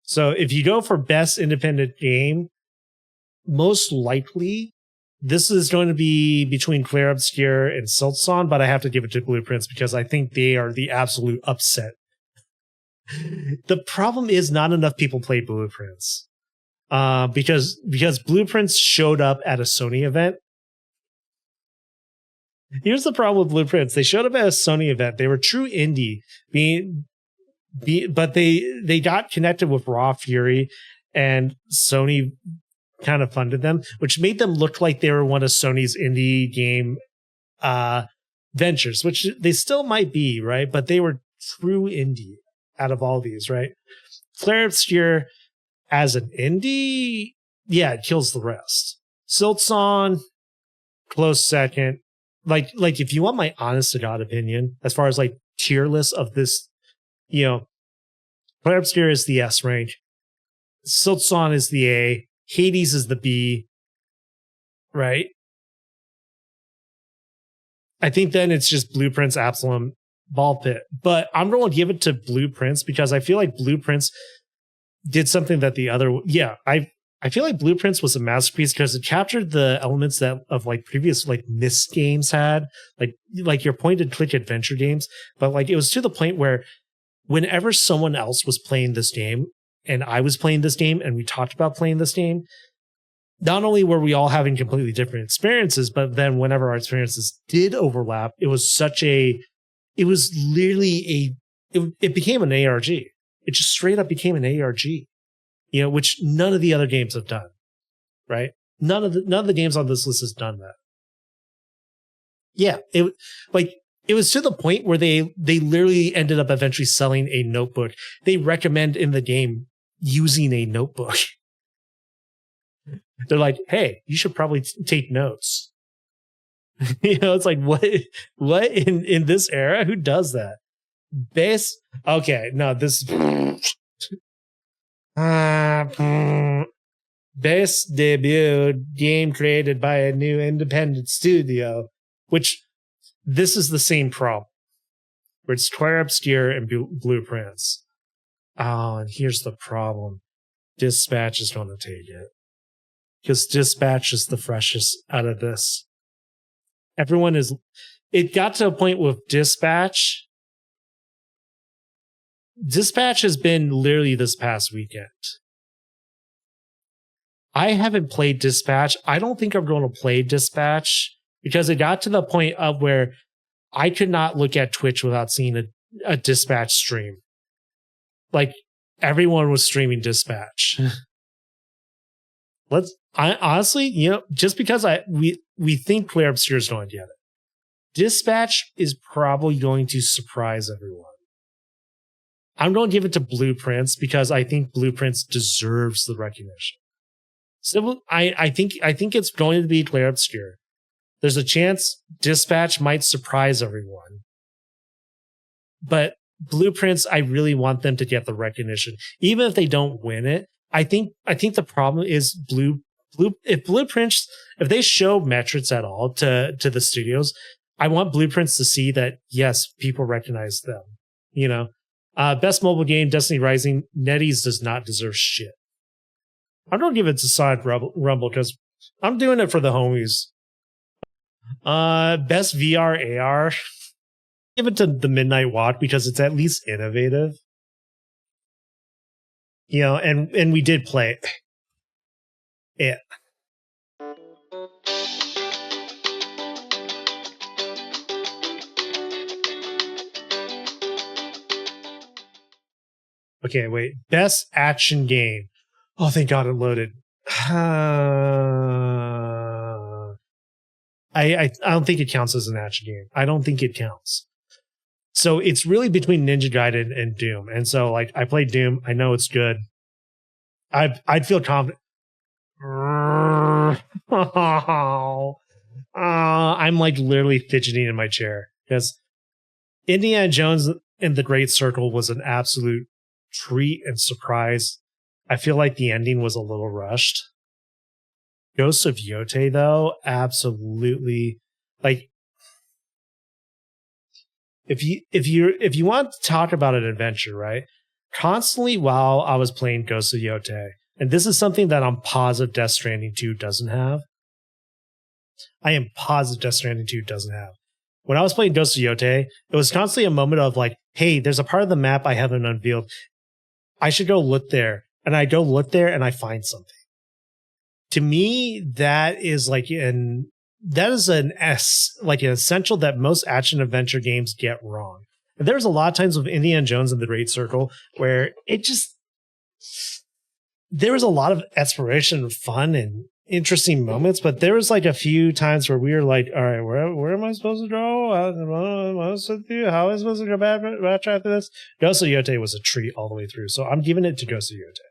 So if you go for best independent game, most likely this is going to be between Clair Obscur and Siltson, but I have to give it to Blueprints because I think they are the absolute upset. The problem is not enough people play Blueprints. Because Blueprints showed up at a Sony event. Here's the problem with Blueprints. They showed up at a Sony event. They were true indie, but they got connected with Raw Fury, and Sony kind of funded them, which made them look like they were one of Sony's indie game ventures, which they still might be, right? But they were true indie out of all these, right? Clair Obscur as an indie, yeah, it kills the rest. Siltson, close second. Like if you want my honest to God opinion, as far as like tier list of this, Clair Obscur is the S rank. Siltson is the A. Hades is the B. Right? I think then it's just Blueprints, Absalom, Ball Pit. But I'm going to give it to Blueprints because I feel like Blueprints did something that the other... Yeah, I feel like Blueprints was a masterpiece because it captured the elements that of like previous like Myst games had, like your point and click adventure games. But like it was to the point where whenever someone else was playing this game and I was playing this game and we talked about playing this game, not only were we all having completely different experiences, but then whenever our experiences did overlap, it was literally it became an ARG. It just straight up became an ARG. Which none of the other games have done, right? None of the games on this list has done that. Yeah, it was to the point where they literally ended up eventually selling a notebook. They recommend in the game using a notebook. They're like, hey, you should probably take notes. It's like, what in this era? Who does that? Okay, no, this best debut game created by a new independent studio, which this is the same problem, where it's Clair Obscur and Blueprints. Oh, and here's the problem. Dispatch is going to take it. Because Dispatch is the freshest out of this. It got to a point with Dispatch. Dispatch has been literally this past weekend. I haven't played Dispatch. I don't think I'm going to play Dispatch because it got to the point of where I could not look at Twitch without seeing a Dispatch stream. Like everyone was streaming Dispatch. Honestly, just because we think Clair Obscur is going to get it. Dispatch is probably going to surprise everyone. I'm going to give it to Blueprints because I think Blueprints deserves the recognition. So I think it's going to be Clair Obscur. There's a chance Dispatch might surprise everyone. But Blueprints, I really want them to get the recognition. Even if they don't win it, I think the problem is if Blueprints, if they show metrics at all to the studios, I want Blueprints to see that, yes, people recognize them. Best mobile game, Destiny Rising. NetEase does not deserve shit. I'm going to give it to Sonic Rumble because I'm doing it for the homies. Best VR AR. Give it to the Midnight Walk because it's at least innovative. And we did play it. Yeah. Okay, wait. Best action game. Oh, thank God it loaded. I don't think it counts as an action game. I don't think it counts. So it's really between Ninja Gaiden and Doom. And so like I played Doom. I know it's good. I'd feel confident. I'm like literally fidgeting in my chair because Indiana Jones and the Great Circle was an absolute treat and surprise. I feel like the ending was a little rushed. Ghost of Yote, though, absolutely. Like, if you want to talk about an adventure, right? Constantly while I was playing Ghost of Yotei, and this is something that I'm positive Death Stranding 2 doesn't have. I am positive Death Stranding 2 doesn't have. When I was playing Ghost of Yotei, it was constantly a moment of like, hey, there's a part of the map I haven't unveiled. I should go look there. And I go look there and I find something. To me, that is an essential that most action adventure games get wrong. And there's a lot of times with Indiana Jones and the Great Circle where there was a lot of exploration and fun and interesting moments, but there was like a few times where we were like, all right, where am I supposed to go? How am I supposed to go back after this? Ghost of Yotei was a treat all the way through, so I'm giving it to Ghost of Yotei.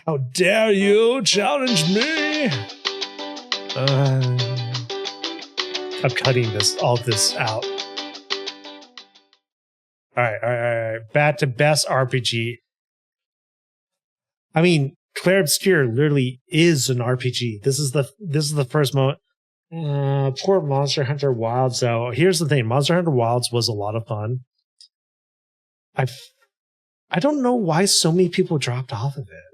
How dare you challenge me? I'm cutting all this out. All right. Back to best RPG. I mean, Clair Obscur literally is an RPG. This is the first moment. Poor Monster Hunter Wilds, though. Here's the thing: Monster Hunter Wilds was a lot of fun. I don't know why so many people dropped off of it.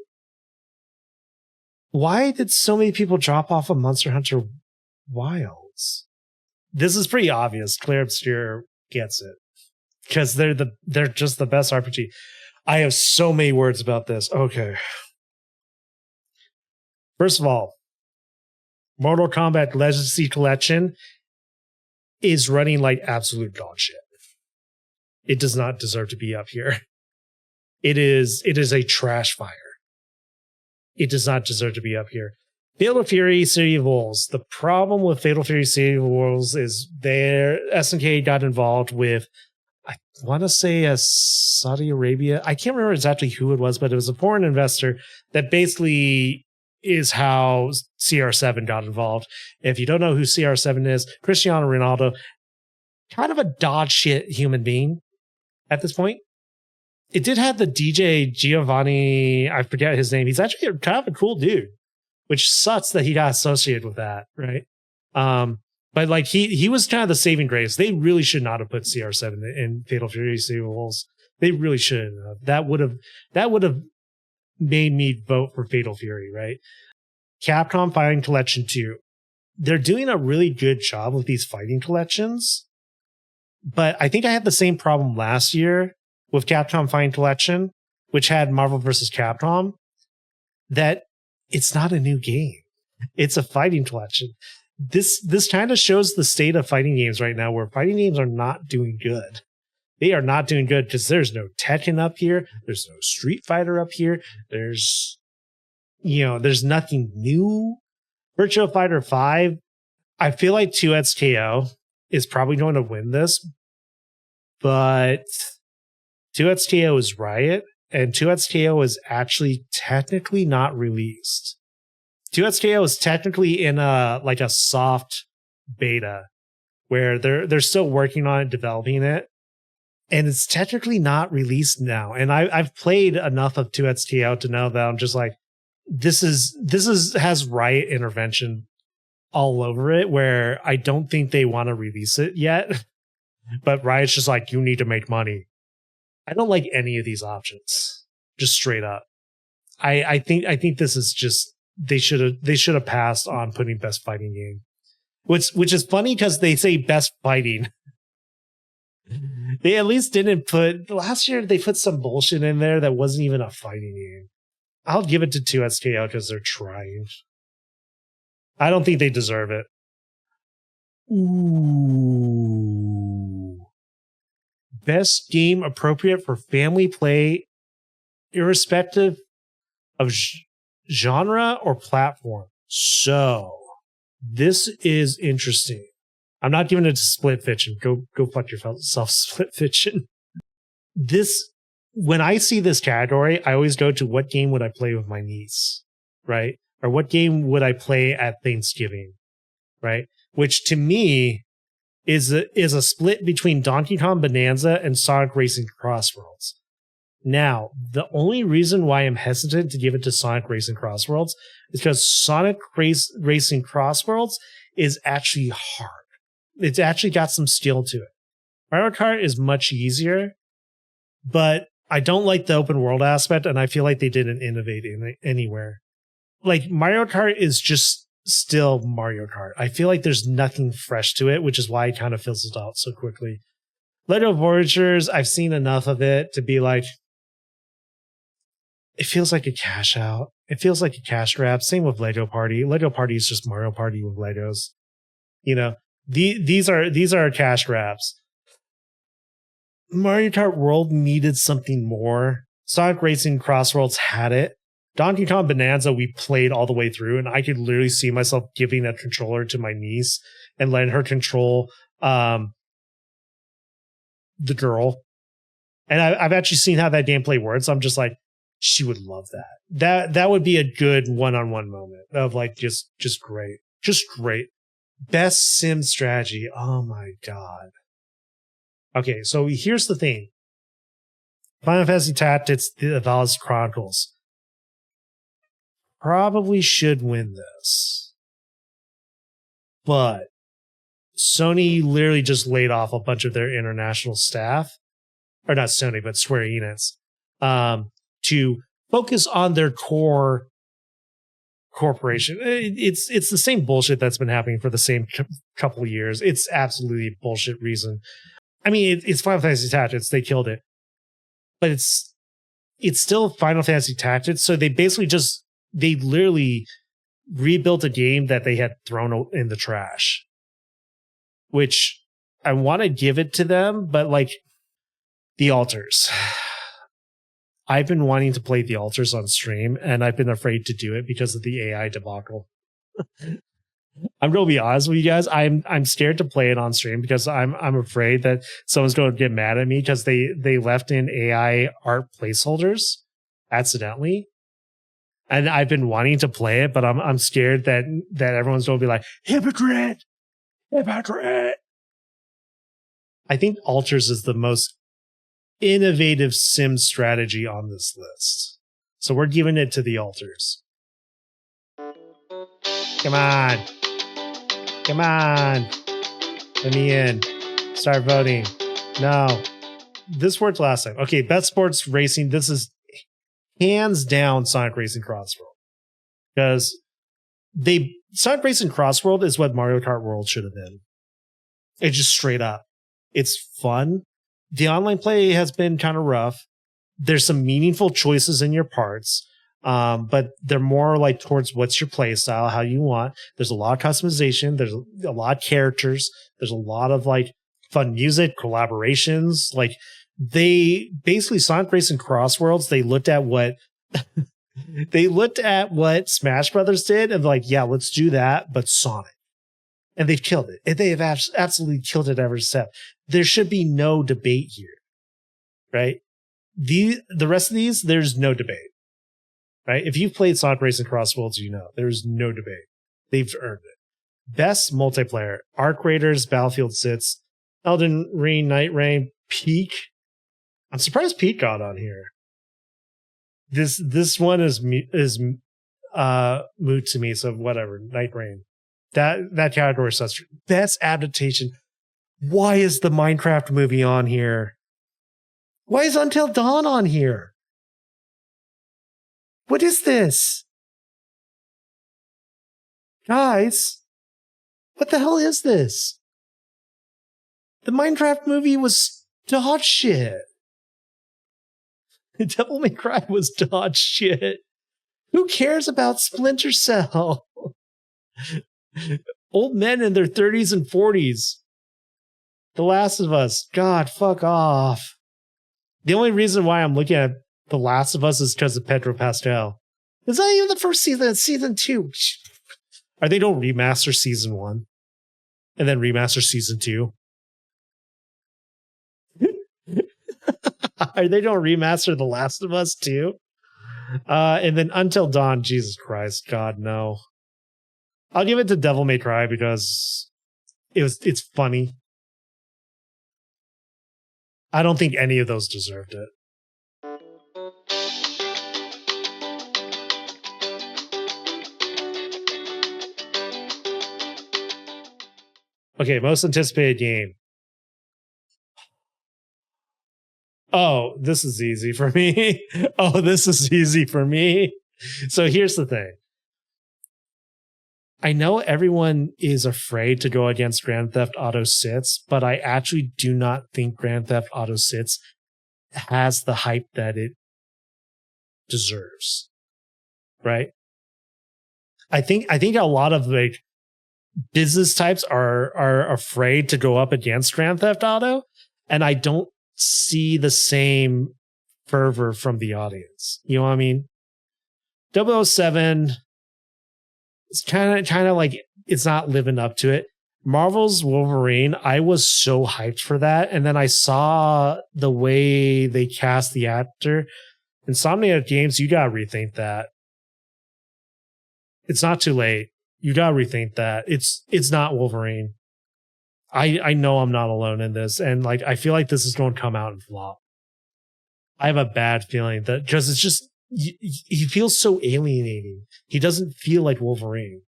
Why did so many people drop off of Monster Hunter Wilds? This is pretty obvious. Clair Obscur gets it because they're just the best RPG. I have so many words about this. Okay. First of all, Mortal Kombat Legacy Collection is running like absolute dog shit. It does not deserve to be up here. It is a trash fire. It does not deserve to be up here. Fatal Fury City of Wolves. The problem with Fatal Fury City of Wolves is SNK got involved with, I want to say, Saudi Arabia. I can't remember exactly who it was, but it was a foreign investor that basically is how CR7 got involved. If you don't know who CR7 is, Cristiano Ronaldo, kind of a dog shit human being at this point. It did have the DJ Giovanni, I forget his name. He's actually kind of a cool dude, which sucks that he got associated with that, right? But like he was kind of the saving grace. They really should not have put CR7 in Fatal Fury City of Wolves. They really shouldn't have. That would have made me vote for Fatal Fury, right? Capcom Fighting Collection 2. They're doing a really good job with these fighting collections. But I think I had the same problem last year with Capcom Fighting Collection, which had Marvel vs. Capcom, that it's not a new game. It's a fighting collection. This kind of shows the state of fighting games right now, where fighting games are not doing good. They are not doing good because there's no Tekken up here. There's no Street Fighter up here. There's nothing new. Virtua Fighter 5, I feel like 2XKO is probably going to win this, but 2XKO is Riot, and 2XKO is actually technically not released. 2XKO is technically in a soft beta where they're still working on it, developing it, and it's technically not released now. And I've played enough of 2XKO to know that I'm just like, this has Riot intervention all over it, where I don't think they want to release it yet. But Riot's just like, you need to make money. I don't like any of these options. Just straight up. I think this is just, they should have passed on putting best fighting game. Which is funny because they say best fighting. They at least didn't put, last year they put some bullshit in there that wasn't even a fighting game. I'll give it to 2SKO because they're trying. I don't think they deserve it. Ooh. Best game appropriate for family play, irrespective of genre or platform. So, this is interesting. I'm not giving it to Split Fiction. Go fuck yourself, Split Fiction. When I see this category, I always go to what game would I play with my niece, right? Or what game would I play at Thanksgiving, right? Which to me is a split between Donkey Kong Bonanza and Sonic Racing Crossworlds. Now, the only reason why I'm hesitant to give it to Sonic Racing Crossworlds is because Sonic Racing Crossworlds is actually hard. It's actually got some skill to it. Mario Kart is much easier, but I don't like the open world aspect, and I feel like they didn't innovate anywhere. Like, Mario Kart is just still Mario Kart. I feel like there's nothing fresh to it, which is why it kind of fizzles out so quickly. Lego Voyagers, I've seen enough of it to be like, it feels like a cash out. It feels like a cash grab. Same with Lego Party. Lego Party is just Mario Party with Legos. You know, these are cash grabs. Mario Kart World needed something more. Sonic Racing Crossworlds had it. Donkey Kong Bonanza we played all the way through, and I could literally see myself giving that controller to my niece and letting her control the girl. And I've actually seen how that gameplay works. I'm just like, she would love that. That would be a good one-on-one moment of like just great. Just great. Best sim strategy. Oh my God. Okay, so here's the thing. Final Fantasy Tactics, the Valhalla Chronicles probably should win this. But Sony literally just laid off a bunch of their international staff. Or not Sony, but Square Enix. To focus on their core corporation. It's the same bullshit that's been happening for the same couple of years. It's absolutely bullshit reason. I mean, it's Final Fantasy Tactics. They killed it. But it's still Final Fantasy Tactics. So they basically they literally rebuilt a game that they had thrown in the trash. Which I want to give it to them, but like the Altars. I've been wanting to play the Altars on stream, and I've been afraid to do it because of the AI debacle. I'm going to be honest with you guys. I'm scared to play it on stream because I'm afraid that someone's going to get mad at me because they left in AI art placeholders accidentally. And I've been wanting to play it, but I'm scared that everyone's going to be like, hypocrite. I think Altars is the most innovative sim strategy on this list. So we're giving it to the Altars. Come on. Let me in. Start voting. No. This worked last time. Okay, Best Sports Racing. This is hands down Sonic Racing Crossworld. Because Sonic Racing Crossworld is what Mario Kart World should have been. It's just straight up. It's fun. The online play has been kind of rough. There's some meaningful choices in your parts. But they're more like towards what's your play style, how you want. There's a lot of customization. There's a lot of characters. There's a lot of like fun music, collaborations. Like they basically Sonic Racing Crossworlds, they looked at what Smash Brothers did and like, yeah, let's do that, but Sonic. And they've killed it. And they have absolutely killed it every step. There should be no debate here, right? The rest of these, there's no debate. Right? If you've played Sonic Racing Crossworlds, you know there's no debate. They've earned it. Best multiplayer: Arc Raiders, Battlefield 6, Elden Ring, Night Rain, Peak. I'm surprised Peak got on here. This one is moot to me. So whatever. Night Rain. That category is such best adaptation. Why is the Minecraft movie on here? Why is Until Dawn on here? What is this? Guys, what the hell is this? The Minecraft movie was dog shit. Devil May Cry was dog shit. Who cares about Splinter Cell? Old men in their 30s and 40s. The Last of Us. God, fuck off. The only reason why I'm looking at The Last of Us is because of Pedro Pascal. It's not even the first season, it's season 2. Are they don't remaster season 1 and then remaster season 2? Are they don't remaster The Last of Us too? And then Until Dawn, Jesus Christ, God no. I'll give it to Devil May Cry because it's funny. I don't think any of those deserved it. Okay, most anticipated game. Oh, this is easy for me. Oh, this is easy for me. So here's the thing. I know everyone is afraid to go against Grand Theft Auto 6, but I actually do not think Grand Theft Auto 6 has the hype that it deserves. Right? I think a lot of like business types are afraid to go up against Grand Theft Auto, and I don't see the same fervor from the audience. You know what I mean? 007 is kind of like it's not living up to it. Marvel's Wolverine, I was so hyped for that, and then I saw the way they cast the actor. Insomniac Games, you gotta rethink that. It's not too late. You gotta rethink that. It's not Wolverine. I know I'm not alone in this, and like I feel like this is going to come out and flop. I have a bad feeling that because it's just he feels so alienating. He doesn't feel like Wolverine.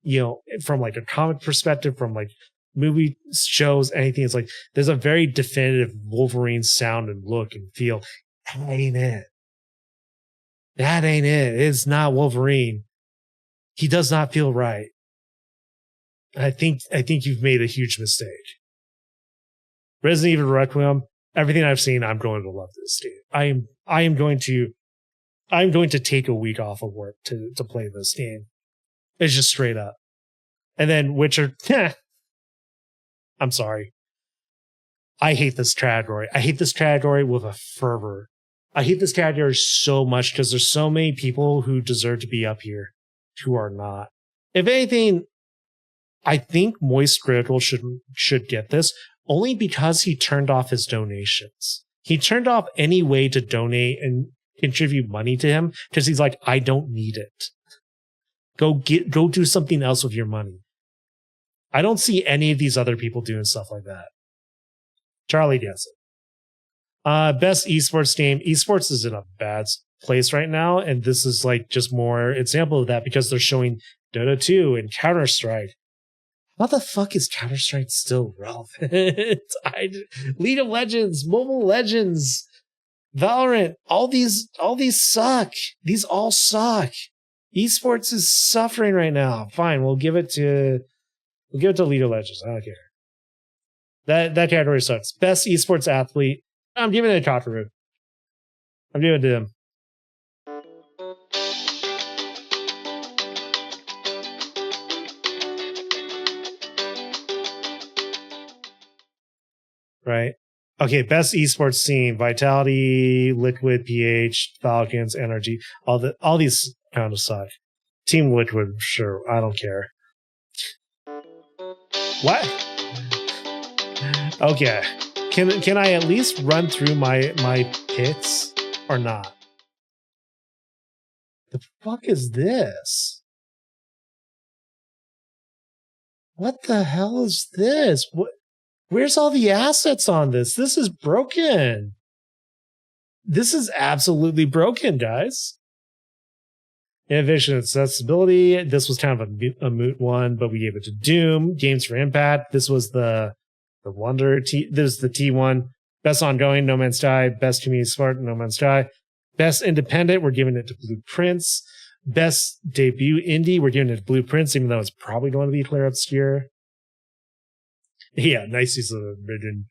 You know, from like a comic perspective, from like movie shows, anything. It's like there's a very definitive Wolverine sound and look and feel. That ain't it. That ain't it. It's not Wolverine. He does not feel right. I think you've made a huge mistake. Resident Evil Requiem, everything I've seen, I'm going to love this game. I'm going to take a week off of work to play this game. It's just straight up. And then Witcher, I'm sorry. I hate this category. I hate this category with a fervor. I hate this category so much because there's so many people who deserve to be up here who are not. If anything, I think Moist Critical should get this only because he turned off his donations. He turned off any way to donate and contribute money to him because he's like, I don't need it. Go do something else with your money. I don't see any of these other people doing stuff like that. Charlie gets it. Best esports game. Esports is in a bad place right now, and this is like just more example of that because they're showing Dota 2 and Counter-Strike. How the fuck is Counter-Strike still relevant? League of Legends, Mobile Legends, Valorant, all these suck. These all suck. Esports is suffering right now. Fine, we'll give it to League of Legends. I don't care. That category sucks. Best esports athlete. I'm giving it to Kakaru. I'm giving it to him. Right. Okay. Best esports team: Vitality, Liquid, PH, Falcons, Energy. All these kind of suck. Team Liquid, sure. I don't care. What? Okay. Can I at least run through my picks or not? The fuck is this? What the hell is this? Where's all the assets on this? This is broken. This is absolutely broken, guys. Innovation and accessibility. This was kind of a moot one, but we gave it to Doom. Games for Impact. This was the Wonder. This is the T1. Best ongoing, No Man's Sky. Best community support, No Man's Sky. Best independent, we're giving it to Blueprints. Best debut indie, we're giving it to Blueprints, even though it's probably going to be clear obscure. Yeah, nice use of vision.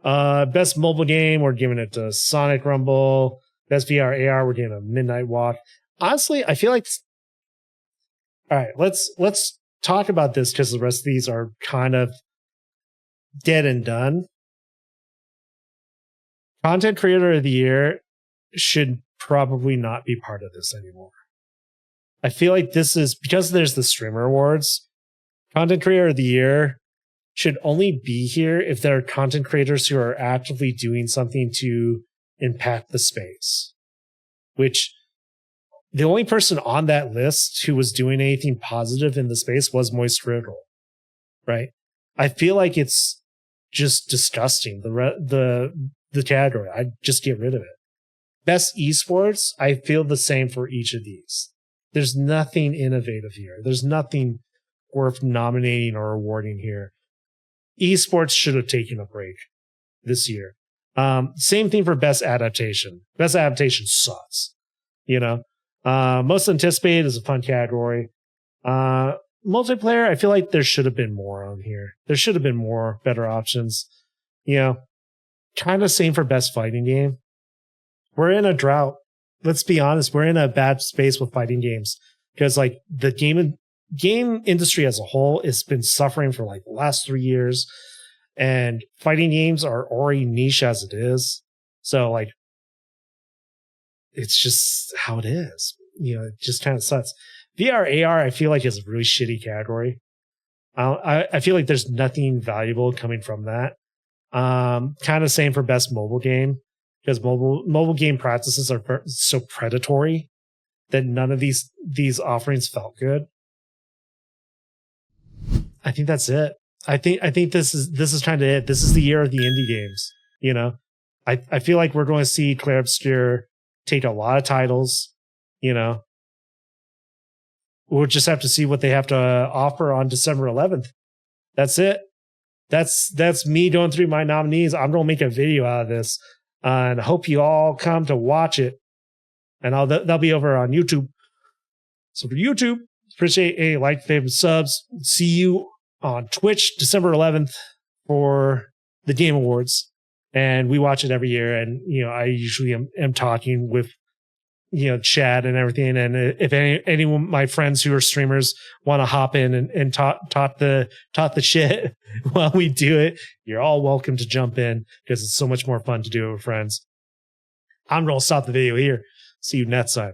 Best mobile game, we're giving it to Sonic Rumble. Best VR AR, we're giving it a Midnight Walk. Honestly, I feel like. All right, let's talk about this because the rest of these are kind of dead and done. Content Creator of the Year should probably not be part of this anymore. I feel like this is because there's the Streamer Awards. Content Creator of the Year should only be here if there are content creators who are actively doing something to impact the space. Which the only person on that list who was doing anything positive in the space was Moist Riddle, right? I feel like it's just disgusting. The category, I'd just get rid of it. Best esports, I feel the same for each of these. There's nothing innovative here. There's nothing worth nominating or awarding here. esports should have taken a break this year. Same thing for best adaptation. Best adaptation sucks. Most anticipated is a fun category. Multiplayer, I feel like there should have been more on here. There should have been more better options. Kind of same for best fighting game. We're in a drought. Let's be honest. We're in a bad space with fighting games because like the game industry as a whole has been suffering for like the last 3 years, and fighting games are already niche as it is. So like, it's just how it is. It just kind of sucks. VR AR, I feel like is a really shitty category. I feel like there's nothing valuable coming from that. Kind of same for best mobile game, because mobile game practices are so predatory that none of these offerings felt good. I think that's it. I think this is kind of it. This is the year of the indie games. I feel like we're going to see Claire Obscure take a lot of titles. We'll just have to see what they have to offer on December 11th. That's it. That's me going through my nominees. I'm going to make a video out of this, and I hope you all come to watch it. And that'll be over on YouTube. So for YouTube, appreciate a like, favorite, subs. See you on Twitch December 11th for the Game Awards, and we watch it every year. And I usually am talking with chat and everything. And if any of my friends who are streamers want to hop in and talk the shit while we do it, you're all welcome to jump in, because it's so much more fun to do it with friends. I'm going to stop the video here. See you next time.